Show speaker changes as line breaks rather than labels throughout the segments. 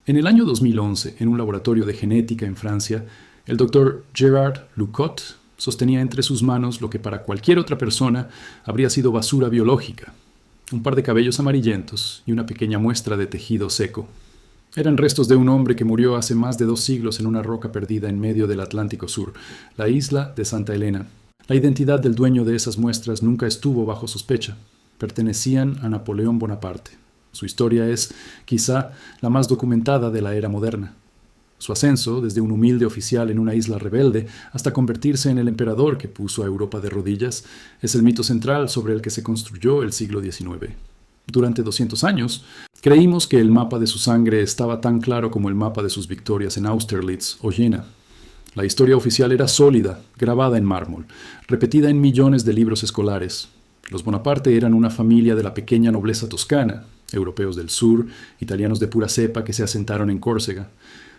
En el año 2011, en un laboratorio de genética en Francia, el doctor Gérard Lucot sostenía entre sus manos lo que para cualquier otra persona habría sido basura biológica: un par de cabellos amarillentos y una pequeña muestra de tejido seco. Eran restos de un hombre que murió hace más de 2 siglos en una roca perdida en medio del Atlántico Sur, la isla de Santa Elena. La identidad del dueño de esas muestras nunca estuvo bajo sospecha. Pertenecían a Napoleón Bonaparte. Su historia es, quizá, la más documentada de la era moderna. Su ascenso, desde un humilde oficial en una isla rebelde hasta convertirse en el emperador que puso a Europa de rodillas, es el mito central sobre el que se construyó el siglo XIX. Durante 200 años, creímos que el mapa de su sangre estaba tan claro como el mapa de sus victorias en Austerlitz o Jena. La historia oficial era sólida, grabada en mármol, repetida en millones de libros escolares. Los Bonaparte eran una familia de la pequeña nobleza toscana, europeos del sur, italianos de pura cepa que se asentaron en Córcega.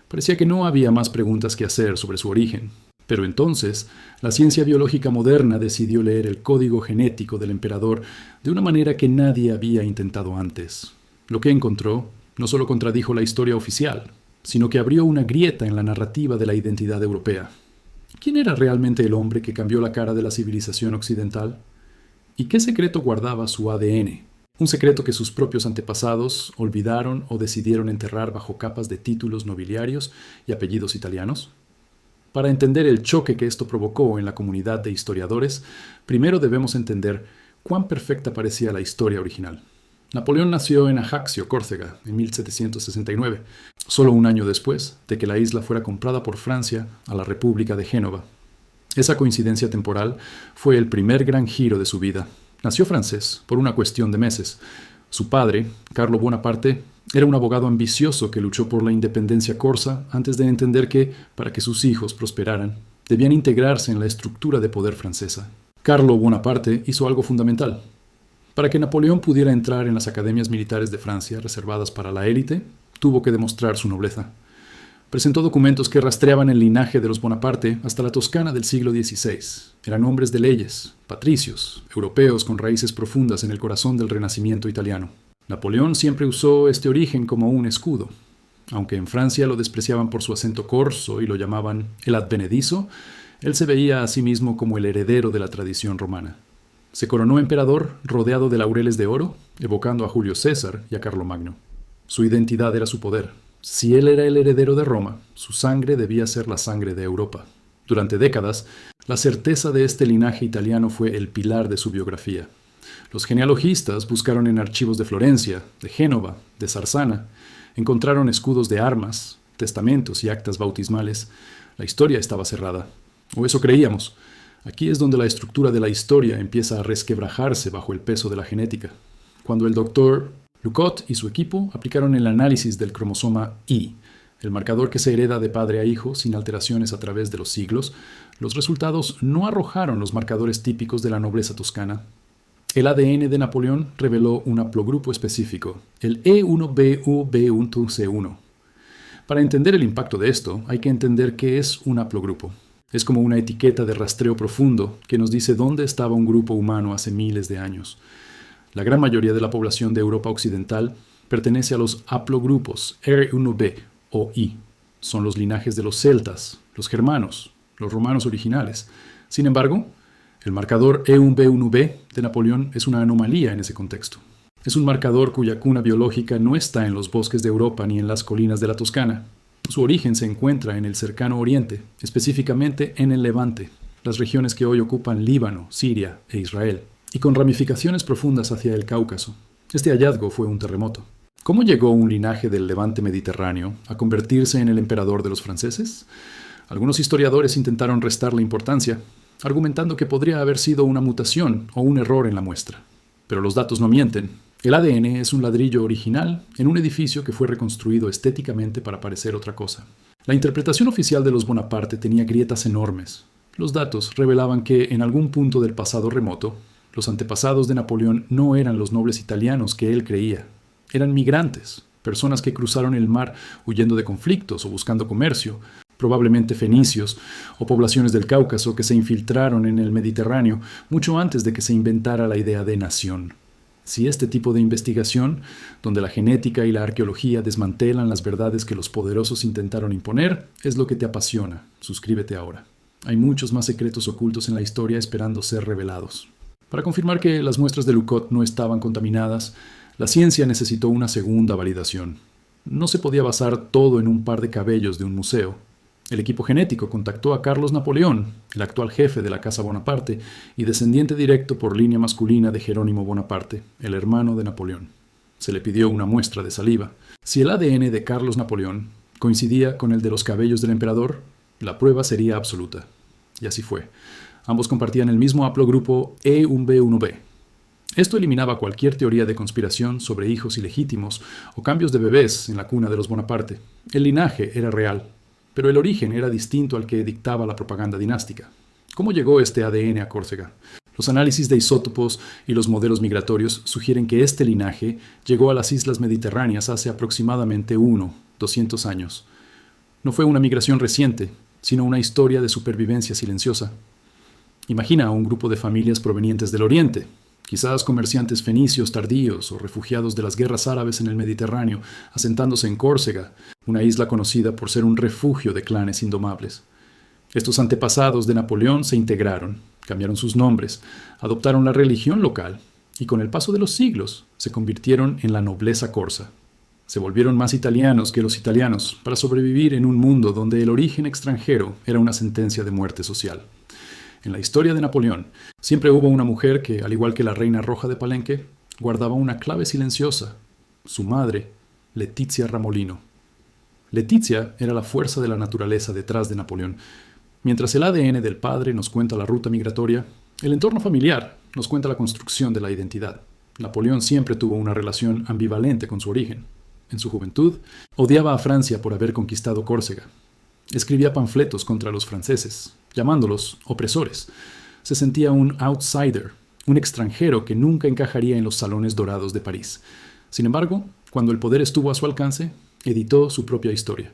Parecía que no había más preguntas que hacer sobre su origen. Pero entonces, la ciencia biológica moderna decidió leer el código genético del emperador de una manera que nadie había intentado antes. Lo que encontró no solo contradijo la historia oficial, sino que abrió una grieta en la narrativa de la identidad europea. ¿Quién era realmente el hombre que cambió la cara de la civilización occidental? ¿Y qué secreto guardaba su ADN? Un secreto que sus propios antepasados olvidaron o decidieron enterrar bajo capas de títulos nobiliarios y apellidos italianos. Para entender el choque que esto provocó en la comunidad de historiadores, primero debemos entender cuán perfecta parecía la historia original. Napoleón nació en Ajaccio, Córcega, en 1769, solo un año después de que la isla fuera comprada por Francia a la República de Génova. Esa coincidencia temporal fue el primer gran giro de su vida. Nació francés por una cuestión de meses. Su padre, Carlo Bonaparte, era un abogado ambicioso que luchó por la independencia corsa antes de entender que, para que sus hijos prosperaran, debían integrarse en la estructura de poder francesa. Carlo Bonaparte hizo algo fundamental. Para que Napoleón pudiera entrar en las academias militares de Francia reservadas para la élite, tuvo que demostrar su nobleza. Presentó documentos que rastreaban el linaje de los Bonaparte hasta la Toscana del siglo XVI. Eran hombres de leyes, patricios, europeos con raíces profundas en el corazón del Renacimiento italiano. Napoleón siempre usó este origen como un escudo. Aunque en Francia lo despreciaban por su acento corso y lo llamaban el advenedizo, él se veía a sí mismo como el heredero de la tradición romana. Se coronó emperador rodeado de laureles de oro, evocando a Julio César y a Carlomagno. Su identidad era su poder. Si él era el heredero de Roma, su sangre debía ser la sangre de Europa. Durante décadas, la certeza de este linaje italiano fue el pilar de su biografía. Los genealogistas buscaron en archivos de Florencia, de Génova, de Sarzana. Encontraron escudos de armas, testamentos y actas bautismales. La historia estaba cerrada. O eso creíamos. Aquí es donde la estructura de la historia empieza a resquebrajarse bajo el peso de la genética. Cuando el doctor Lucot y su equipo aplicaron el análisis del cromosoma Y, el marcador que se hereda de padre a hijo sin alteraciones a través de los siglos, los resultados no arrojaron los marcadores típicos de la nobleza toscana. El ADN de Napoleón reveló un haplogrupo específico, el E1BUB1C1. Para entender el impacto de esto, hay que entender qué es un haplogrupo. Es como una etiqueta de rastreo profundo que nos dice dónde estaba un grupo humano hace miles de años. La gran mayoría de la población de Europa Occidental pertenece a los haplogrupos R1b o I. Son los linajes de los celtas, los germanos, los romanos originales. Sin embargo, el marcador E1b1b de Napoleón es una anomalía en ese contexto. Es un marcador cuya cuna biológica no está en los bosques de Europa ni en las colinas de la Toscana. Su origen se encuentra en el cercano Oriente, específicamente en el Levante, las regiones que hoy ocupan Líbano, Siria e Israel, y con ramificaciones profundas hacia el Cáucaso. Este hallazgo fue un terremoto. ¿Cómo llegó un linaje del Levante mediterráneo a convertirse en el emperador de los franceses? Algunos historiadores intentaron restarle importancia, argumentando que podría haber sido una mutación o un error en la muestra. Pero los datos no mienten. El ADN es un ladrillo original en un edificio que fue reconstruido estéticamente para parecer otra cosa. La interpretación oficial de los Bonaparte tenía grietas enormes. Los datos revelaban que, en algún punto del pasado remoto, los antepasados de Napoleón no eran los nobles italianos que él creía. Eran migrantes, personas que cruzaron el mar huyendo de conflictos o buscando comercio, probablemente fenicios o poblaciones del Cáucaso que se infiltraron en el Mediterráneo mucho antes de que se inventara la idea de nación. Si este tipo de investigación, donde la genética y la arqueología desmantelan las verdades que los poderosos intentaron imponer, es lo que te apasiona, suscríbete ahora. Hay muchos más secretos ocultos en la historia esperando ser revelados. Para confirmar que las muestras de Leucot no estaban contaminadas, la ciencia necesitó una segunda validación. No se podía basar todo en un par de cabellos de un museo. El equipo genético contactó a Carlos Napoleón, el actual jefe de la Casa Bonaparte y descendiente directo por línea masculina de Jerónimo Bonaparte, el hermano de Napoleón. Se le pidió una muestra de saliva. Si el ADN de Carlos Napoleón coincidía con el de los cabellos del emperador, la prueba sería absoluta. Y así fue. Ambos compartían el mismo haplogrupo E1b1b. Esto eliminaba cualquier teoría de conspiración sobre hijos ilegítimos o cambios de bebés en la cuna de los Bonaparte. El linaje era real, pero el origen era distinto al que dictaba la propaganda dinástica. ¿Cómo llegó este ADN a Córcega? Los análisis de isótopos y los modelos migratorios sugieren que este linaje llegó a las islas mediterráneas hace aproximadamente 200 años. No fue una migración reciente, sino una historia de supervivencia silenciosa. Imagina a un grupo de familias provenientes del Oriente, quizás comerciantes fenicios tardíos o refugiados de las guerras árabes en el Mediterráneo, asentándose en Córcega, una isla conocida por ser un refugio de clanes indomables. Estos antepasados de Napoleón se integraron, cambiaron sus nombres, adoptaron la religión local y con el paso de los siglos se convirtieron en la nobleza corsa. Se volvieron más italianos que los italianos para sobrevivir en un mundo donde el origen extranjero era una sentencia de muerte social. En la historia de Napoleón, siempre hubo una mujer que, al igual que la reina roja de Palenque, guardaba una clave silenciosa, su madre, Letizia Ramolino. Letizia era la fuerza de la naturaleza detrás de Napoleón. Mientras el ADN del padre nos cuenta la ruta migratoria, el entorno familiar nos cuenta la construcción de la identidad. Napoleón siempre tuvo una relación ambivalente con su origen. En su juventud, odiaba a Francia por haber conquistado Córcega. Escribía panfletos contra los franceses, llamándolos opresores. Se sentía un outsider, un extranjero que nunca encajaría en los salones dorados de París. Sin embargo, cuando el poder estuvo a su alcance, editó su propia historia.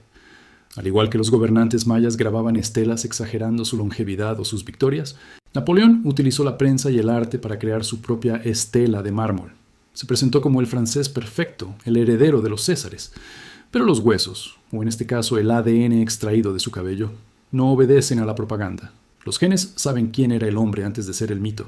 Al igual que los gobernantes mayas grababan estelas exagerando su longevidad o sus victorias, Napoleón utilizó la prensa y el arte para crear su propia estela de mármol. Se presentó como el francés perfecto, el heredero de los Césares. Pero los huesos, o en este caso el ADN extraído de su cabello, no obedecen a la propaganda. Los genes saben quién era el hombre antes de ser el mito.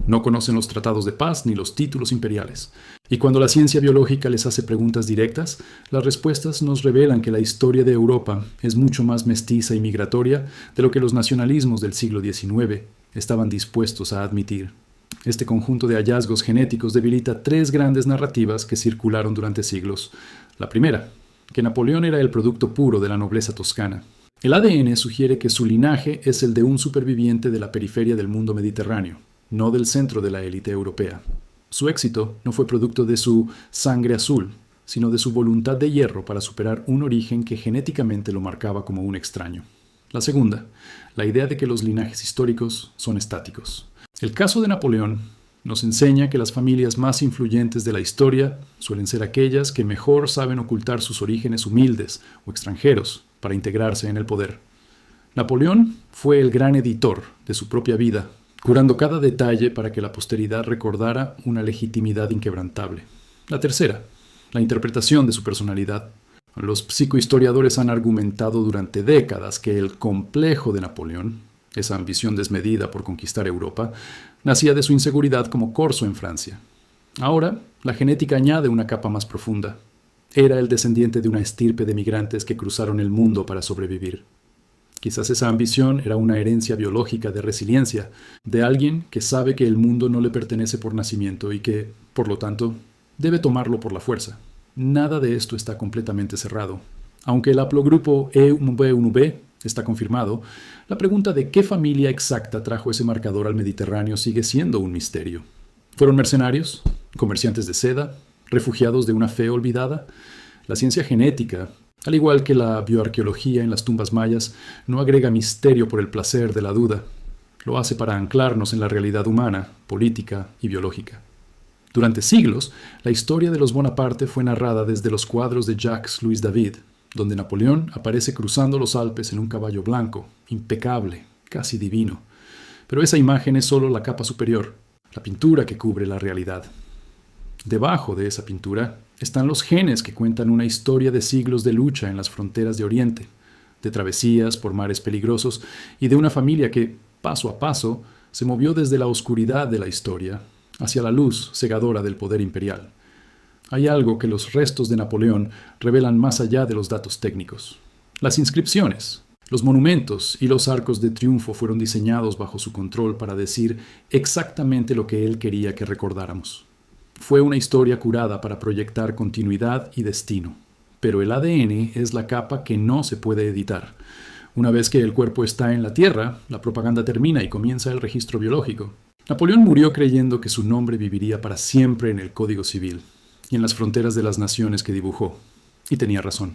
No conocen los tratados de paz ni los títulos imperiales. Y cuando la ciencia biológica les hace preguntas directas, las respuestas nos revelan que la historia de Europa es mucho más mestiza y migratoria de lo que los nacionalismos del siglo XIX estaban dispuestos a admitir. Este conjunto de hallazgos genéticos debilita tres grandes narrativas que circularon durante siglos. La primera, que Napoleón era el producto puro de la nobleza toscana. El ADN sugiere que su linaje es el de un superviviente de la periferia del mundo mediterráneo, no del centro de la élite europea. Su éxito no fue producto de su sangre azul, sino de su voluntad de hierro para superar un origen que genéticamente lo marcaba como un extraño. La segunda, la idea de que los linajes históricos son estáticos. El caso de Napoleón nos enseña que las familias más influyentes de la historia suelen ser aquellas que mejor saben ocultar sus orígenes humildes o extranjeros para integrarse en el poder. Napoleón fue el gran editor de su propia vida, curando cada detalle para que la posteridad recordara una legitimidad inquebrantable. La tercera, la interpretación de su personalidad. Los psicohistoriadores han argumentado durante décadas que el complejo de Napoleón, esa ambición desmedida por conquistar Europa, nacía de su inseguridad como corso en Francia. Ahora, la genética añade una capa más profunda. Era el descendiente de una estirpe de migrantes que cruzaron el mundo para sobrevivir. Quizás esa ambición era una herencia biológica de resiliencia, de alguien que sabe que el mundo no le pertenece por nacimiento y que, por lo tanto, debe tomarlo por la fuerza. Nada de esto está completamente cerrado. Aunque el haplogrupo E1b1b está confirmado, la pregunta de qué familia exacta trajo ese marcador al Mediterráneo sigue siendo un misterio. ¿Fueron mercenarios? ¿Comerciantes de seda? ¿Refugiados de una fe olvidada? La ciencia genética, al igual que la bioarqueología en las tumbas mayas, no agrega misterio por el placer de la duda. Lo hace para anclarnos en la realidad humana, política y biológica. Durante siglos, la historia de los Bonaparte fue narrada desde los cuadros de Jacques-Louis David, donde Napoleón aparece cruzando los Alpes en un caballo blanco, impecable, casi divino. Pero esa imagen es solo la capa superior, la pintura que cubre la realidad. Debajo de esa pintura están los genes que cuentan una historia de siglos de lucha en las fronteras de Oriente, de travesías por mares peligrosos y de una familia que, paso a paso, se movió desde la oscuridad de la historia hacia la luz cegadora del poder imperial. Hay algo que los restos de Napoleón revelan más allá de los datos técnicos. Las inscripciones, los monumentos y los arcos de triunfo fueron diseñados bajo su control para decir exactamente lo que él quería que recordáramos. Fue una historia curada para proyectar continuidad y destino. Pero el ADN es la capa que no se puede editar. Una vez que el cuerpo está en la Tierra, la propaganda termina y comienza el registro biológico. Napoleón murió creyendo que su nombre viviría para siempre en el Código Civil y en las fronteras de las naciones que dibujó. Y tenía razón.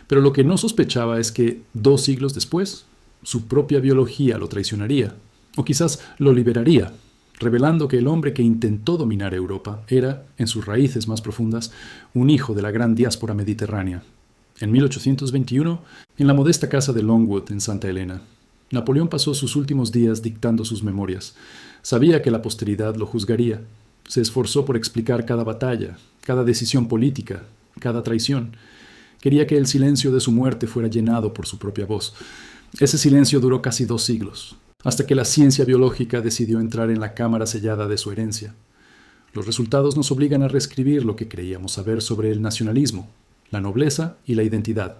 Pero lo que no sospechaba es que 2 siglos después, su propia biología lo traicionaría, o quizás lo liberaría, revelando que el hombre que intentó dominar Europa era, en sus raíces más profundas, un hijo de la gran diáspora mediterránea. En 1821, en la modesta casa de Longwood, en Santa Elena, Napoleón pasó sus últimos días dictando sus memorias. Sabía que la posteridad lo juzgaría. Se esforzó por explicar cada batalla, cada decisión política, cada traición. Quería que el silencio de su muerte fuera llenado por su propia voz. Ese silencio duró casi 2 siglos, hasta que la ciencia biológica decidió entrar en la cámara sellada de su herencia. Los resultados nos obligan a reescribir lo que creíamos saber sobre el nacionalismo, la nobleza y la identidad.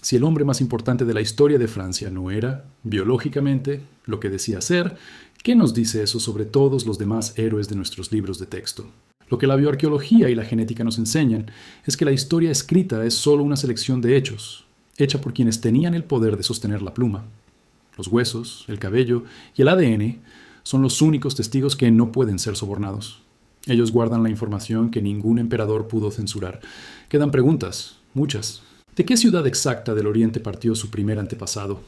Si el hombre más importante de la historia de Francia no era, biológicamente, lo que decía ser, ¿qué nos dice eso sobre todos los demás héroes de nuestros libros de texto? Lo que la bioarqueología y la genética nos enseñan es que la historia escrita es solo una selección de hechos, hecha por quienes tenían el poder de sostener la pluma. Los huesos, el cabello y el ADN son los únicos testigos que no pueden ser sobornados. Ellos guardan la información que ningún emperador pudo censurar. Quedan preguntas, muchas. ¿De qué ciudad exacta del Oriente partió su primer antepasado?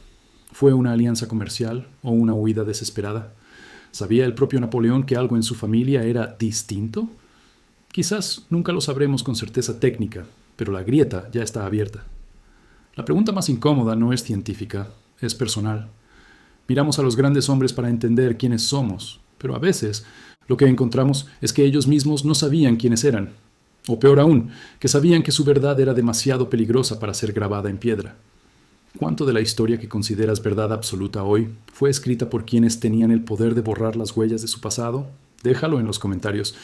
¿Fue una alianza comercial o una huida desesperada? ¿Sabía el propio Napoleón que algo en su familia era distinto? Quizás nunca lo sabremos con certeza técnica, pero la grieta ya está abierta. La pregunta más incómoda no es científica, es personal. Miramos a los grandes hombres para entender quiénes somos, pero a veces lo que encontramos es que ellos mismos no sabían quiénes eran, o peor aún, que sabían que su verdad era demasiado peligrosa para ser grabada en piedra. ¿Cuánto de la historia que consideras verdad absoluta hoy fue escrita por quienes tenían el poder de borrar las huellas de su pasado? Déjalo en los comentarios.